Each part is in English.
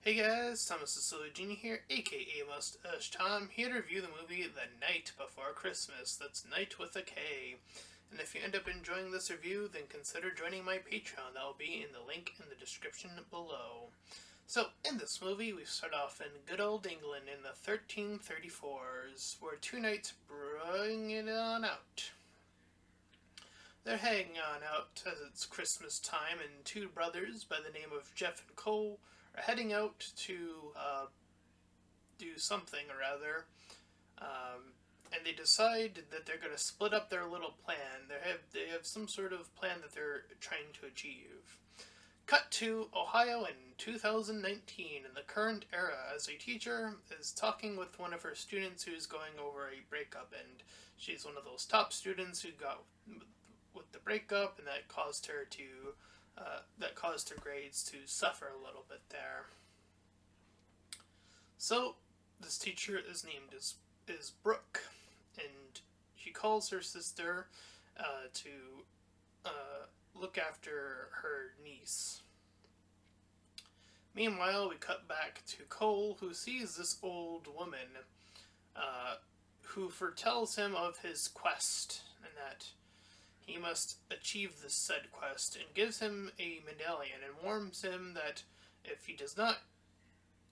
Hey guys, Thomas the Silly Genie here, aka Mustached. I'm here to review the movie The Night Before Christmas. That's Night with a K. And if you end up enjoying this review, then consider joining my Patreon. That will be in the link in the description below. So, in this movie, we start off in good old England in the 1334s, where two knights bring it on out. They're hanging on out as it's Christmas time, and two brothers by the name of Jeff and Cole are heading out to do something or other. And they decide that they're going to split up their little plan. They have some sort of plan that they're trying to achieve. Cut to Ohio in 2019 in the current era as a teacher is talking with one of her students who's going over a breakup, and she's one of those top students who got with the breakup, and that caused her grades to suffer a little bit there. So this teacher is named is Brooke, and she calls her sister to look after her niece. Meanwhile, we cut back to Cole, who sees this old woman who foretells him of his quest, and that he must achieve this said quest, and gives him a medallion and warns him that if he does not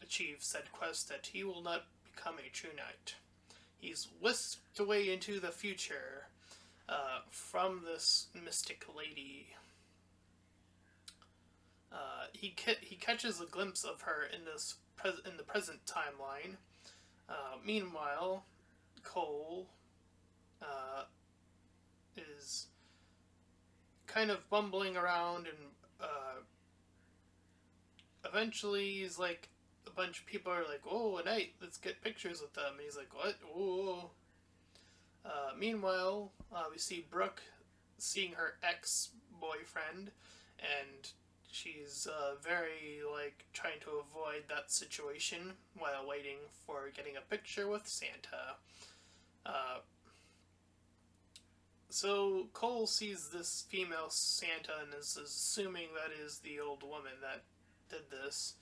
achieve said quest, that he will not become a true knight. He's whisked away into the future from this mystic lady. He catches a glimpse of her in the present timeline. Meanwhile, Cole is kind of bumbling around, and eventually he's like, a bunch of people are like, "Oh, a knight, let's get pictures with them." And he's like, "What? Oh." Meanwhile, we see Brooke seeing her ex-boyfriend, and she's very trying to avoid that situation while waiting for getting a picture with Santa. So Cole sees this female Santa and is assuming that is the old woman that did this.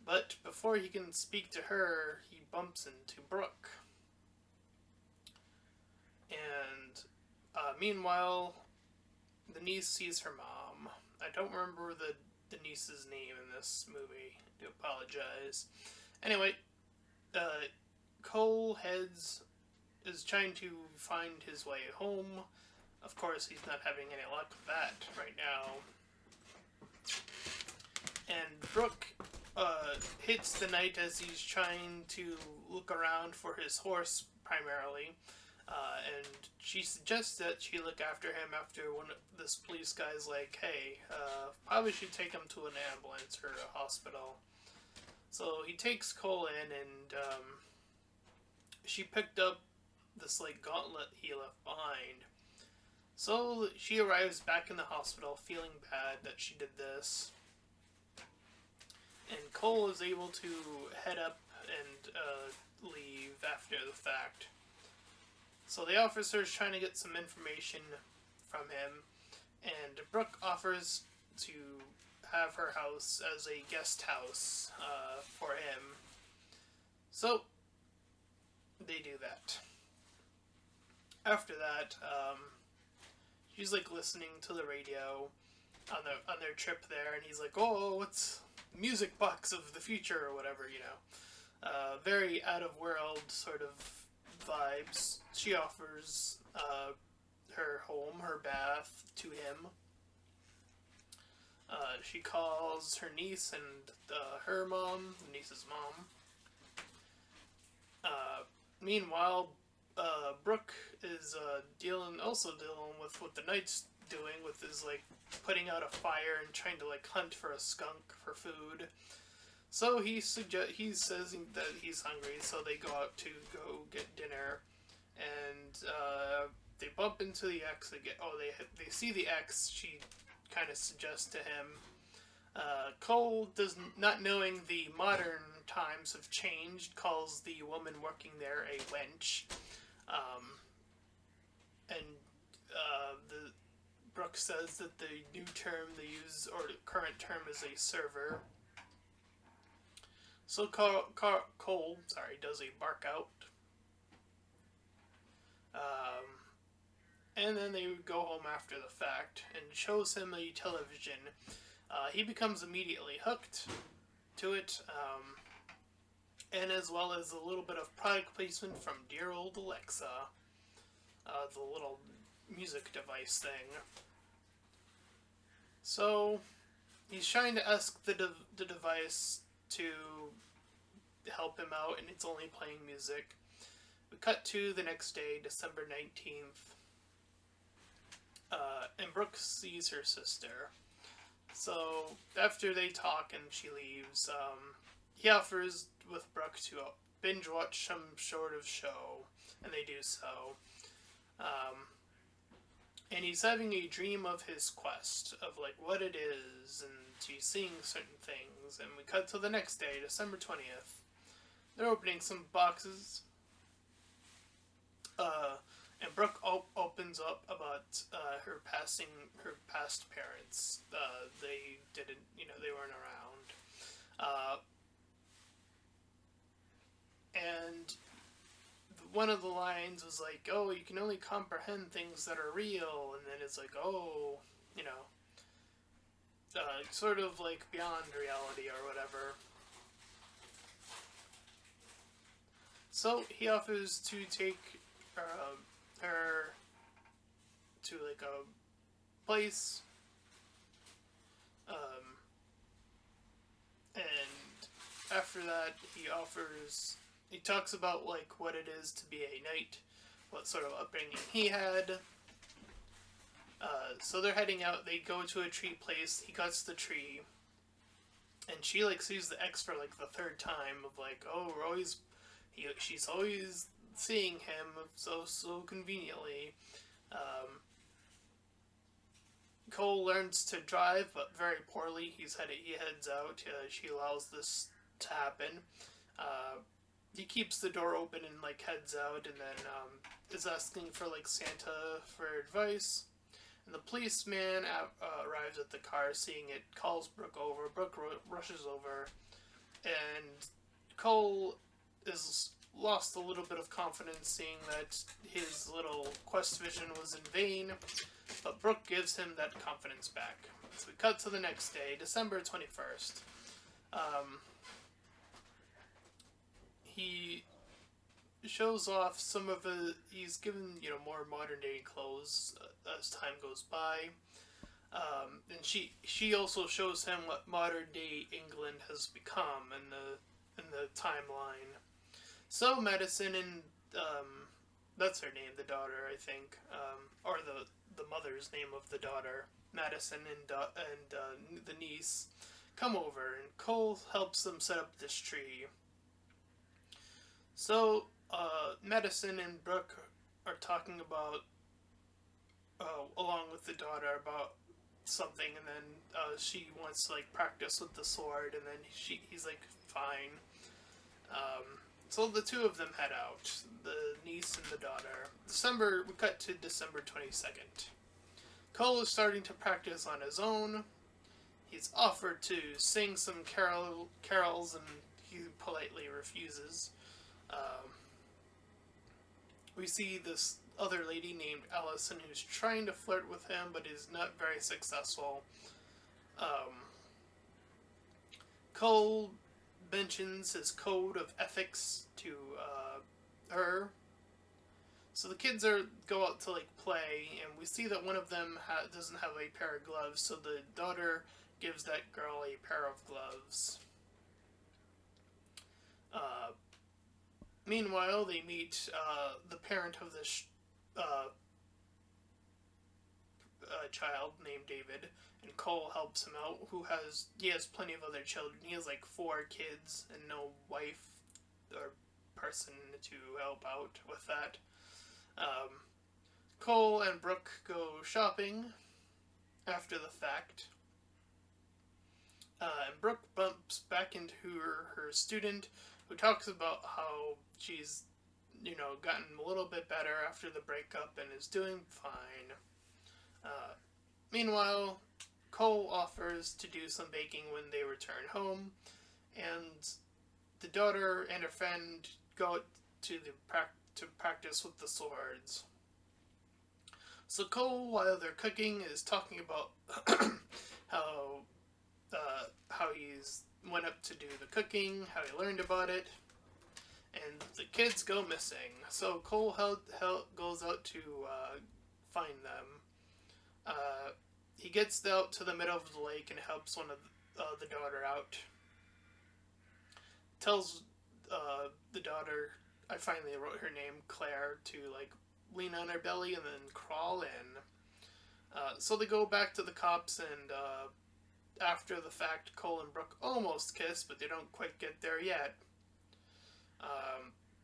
But before he can speak to her, he bumps into Brooke. And meanwhile, the niece sees her mom. I don't remember the niece's name in this movie. I do apologize. Anyway, Cole is trying to find his way home. Of course, he's not having any luck with that right now. And Brooke hits the knight as he's trying to look around for his horse, primarily. And she suggests that she look after him after this police guy's like, "Hey, probably should take him to an ambulance or a hospital." So he takes Cole in, and she picked up this gauntlet he left behind. So she arrives back in the hospital feeling bad that she did this. And Cole is able to head up and leave after the fact. So the officer is trying to get some information from him, and Brooke offers to have her house as a guest house for him. So they do that. After that, she's listening to the radio on their trip there, and he's like, "Oh, what's music box of the future," or whatever, very out of world sort of vibes. She offers her home, her bath, to him. She calls her niece and her mom, the niece's mom. Meanwhile, Brooke is dealing with what the knight's doing with his putting out a fire and trying to hunt for a skunk for food. So he says that he's hungry, so they go out to go get dinner, and they bump into the ex again. Oh, they see the ex. She kind of suggests to him. Cole, not knowing the modern times have changed, calls the woman working there a wench, and the Brooke says that the new term they use, or the current term, is a server. So Cole, does a bark out, um, and then they go home after the fact and shows him a television. He becomes immediately hooked to it, and as well as a little bit of product placement from dear old Alexa, the little music device thing. So he's trying to ask the device to help him out, and it's only playing music. We cut to the next day, December 19th, and Brooke sees her sister. So after they talk and she leaves, he offers with Brooke to binge watch some sort of show, and they do so. Um, and he's having a dream of his quest, of like what it is, and he's seeing certain things. And we cut to the next day, December 20th. They're opening some boxes. And Brooke opens up about her past parents. They didn't, they weren't around. And one of the lines was like, "Oh, you can only comprehend things that are real," and then it's like, "Oh, you know, sort of like beyond reality or whatever." So he offers to take her to like a place, and after that he talks about like what it is to be a knight, what sort of upbringing he had. So they're heading out. They go to a tree place. He cuts the tree, and she like sees the X for like the third time. Of like, oh, she's always seeing him so conveniently. Um, Cole learns to drive, but very poorly. He heads out. She allows this to happen. Uh, he keeps the door open and like heads out, and then is asking for like Santa for advice. And the policeman arrives at the car, seeing it, calls Brooke over. Brooke rushes over, and Cole is lost a little bit of confidence, seeing that his little quest vision was in vain. But Brooke gives him that confidence back. So we cut to the next day, December 21st. He shows off some of he's given, more modern day clothes as time goes by. And she also shows him what modern day England has become in the timeline. So Madison and that's her name, the daughter, I think, or the mother's name of the daughter, Madison and the niece, come over, and Cole helps them set up this tree. So Madison and Brooke are talking about, along with the daughter, about something, and then she wants to like practice with the sword, and then he's like, fine. So the two of them head out, the niece and the daughter. We cut to December 22nd. Cole is starting to practice on his own. He's offered to sing some carols, and he politely refuses. We see this other lady named Allison who's trying to flirt with him, but is not very successful. Cole mentions his code of ethics to her. So the kids go out to like play, and we see that one of them doesn't have a pair of gloves. So the daughter gives that girl a pair of gloves. Meanwhile, they meet the parent of this child named David, and Cole helps him out. He has plenty of other children. He has like 4 kids and no wife or person to help out with that. Cole and Brooke go shopping after the fact. And Brooke bumps back into her student, who talks about how she's, gotten a little bit better after the breakup and is doing fine. Meanwhile, Cole offers to do some baking when they return home, and the daughter and her friend go to to practice with the swords. So Cole, while they're cooking, is talking about how how he's went up to do the cooking, how he learned about it, and the kids go missing. So Cole goes out to find them. Uh, he gets out to the middle of the lake and helps one of the daughter out. Tells the daughter, I finally wrote her name, Claire, to like lean on her belly and then crawl in. So they go back to the cops, and after the fact, Cole and Brooke almost kiss, but they don't quite get there yet.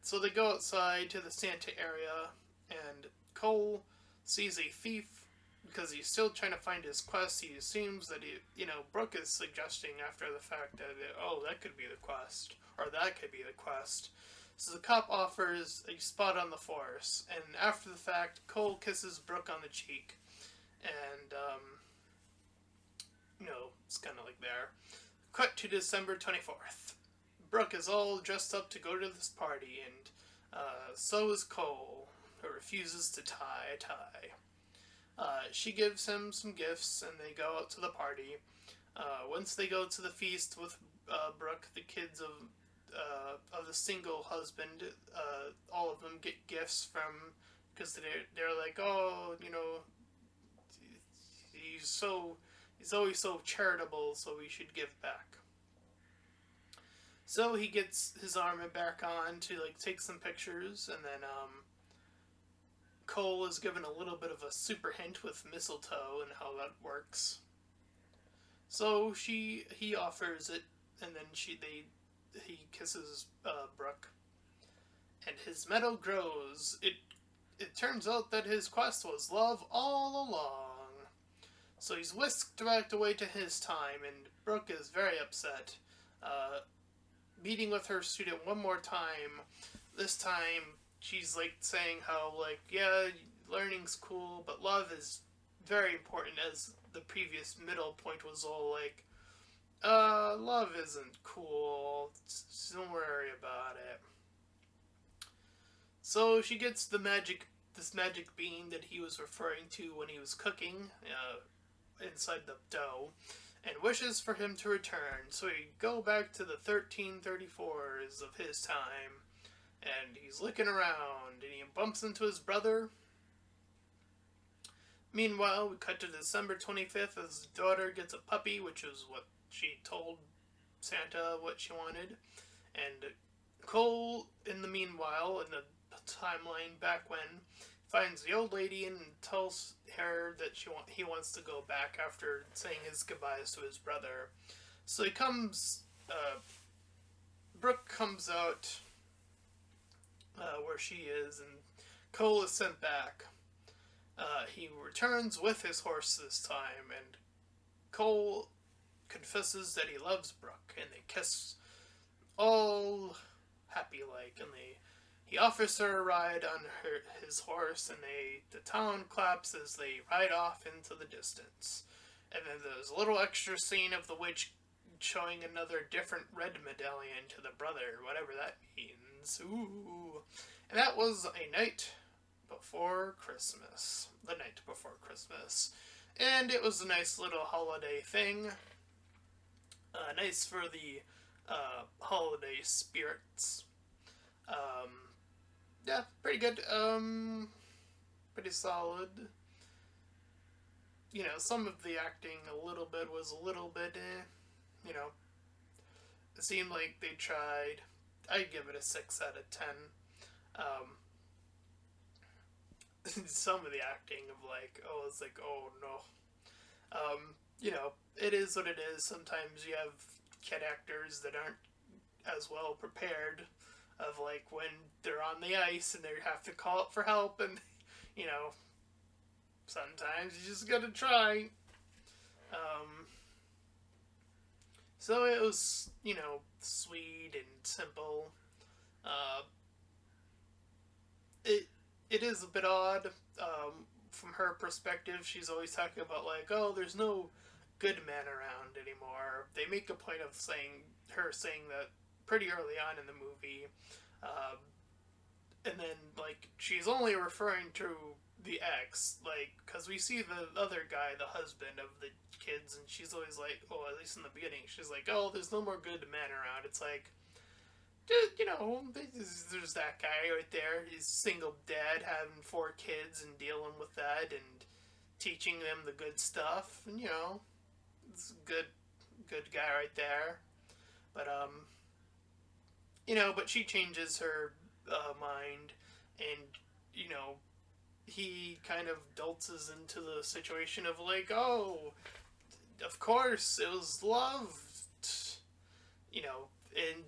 So they go outside to the Santa area, and Cole sees a thief because he's still trying to find his quest. He assumes that Brooke is suggesting after the fact that, that could be the quest, or that could be the quest. So the cop offers a spot on the force, and after the fact, Cole kisses Brooke on the cheek, and, it's kind of like there. Cut to December 24th. Brooke is all dressed up to go to this party, and so is Cole, who refuses to tie a tie. She gives him some gifts, and they go out to the party. Once they go to the feast with Brooke, the kids of the single husband, all of them get gifts from, because they're like, he's always so charitable, so we should give back. So he gets his armor back on to like take some pictures, and then Cole is given a little bit of a super hint with mistletoe and how that works. So he offers it, and then he kisses Brooke, and his metal grows. It turns out that his quest was love all along. So he's whisked back away to his time, and Brooke is very upset. Meeting with her student one more time. This time, she's like saying how, like, yeah, learning's cool, but love is very important, as the previous middle point was all like, love isn't cool, don't worry about it. So she gets this magic bean that he was referring to when he was cooking inside the dough, and wishes for him to return. So we go back to the 1334s of his time, and he's looking around, and he bumps into his brother. Meanwhile, we cut to December 25th as his daughter gets a puppy, which is what she told Santa what she wanted. And Cole, in the meanwhile, in the timeline back when, finds the old lady and tells her that he wants to go back after saying his goodbyes to his brother. So Brooke comes out where she is, and Cole is sent back. He returns with his horse this time, and Cole confesses that he loves Brooke, and they kiss all happy-like, and he offers her a ride on his horse, and the town claps as they ride off into the distance. And then there's a little extra scene of the witch showing another different red medallion to the brother, whatever that means. Ooh. And that was A Night Before Christmas. The night before Christmas. And it was a nice little holiday thing. Nice for the holiday spirits. Yeah, pretty good. Pretty solid. Some of the acting was a little bit, it seemed like they tried. I'd give it a 6 out of 10. Some of the acting of it's like, oh no. It is what it is. Sometimes you have kid actors that aren't as well prepared, of like when they're on the ice and they have to call up for help, and sometimes you just gotta try. So it was sweet and simple. It is a bit odd from her perspective. She's always talking about like, oh, there's no good men around anymore. They make a point of saying that pretty early on in the movie. Um, and then, like, she's only referring to the ex, like, because we see the other guy, the husband of the kids, and she's always like, oh, at least in the beginning, she's like, oh, there's no more good men around. It's like, just, there's that guy right there. He's a single dad having 4 kids and dealing with that and teaching them the good stuff. And, it's a good guy right there. But, but she changes her mind, and, you know, he kind of dolts into the situation of like, oh, of course, it was love, and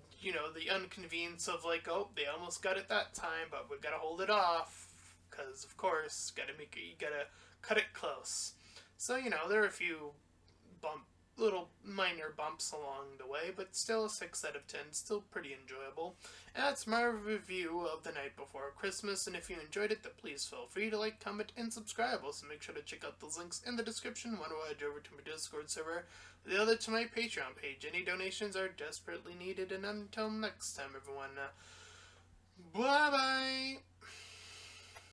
the inconvenience of like, oh, they almost got it that time, but we gotta hold it off because, of course, you gotta cut it close. So there are a few bump little minor bumps along the way, but still a 6 out of 10, still pretty enjoyable. And that's my review of The Night Before Christmas, and if you enjoyed it, then please feel free to like, comment, and subscribe. Also, make sure to check out those links in the description. One will head over to my Discord server, the other to my Patreon page. Any donations are desperately needed, and until next time, everyone, bye-bye!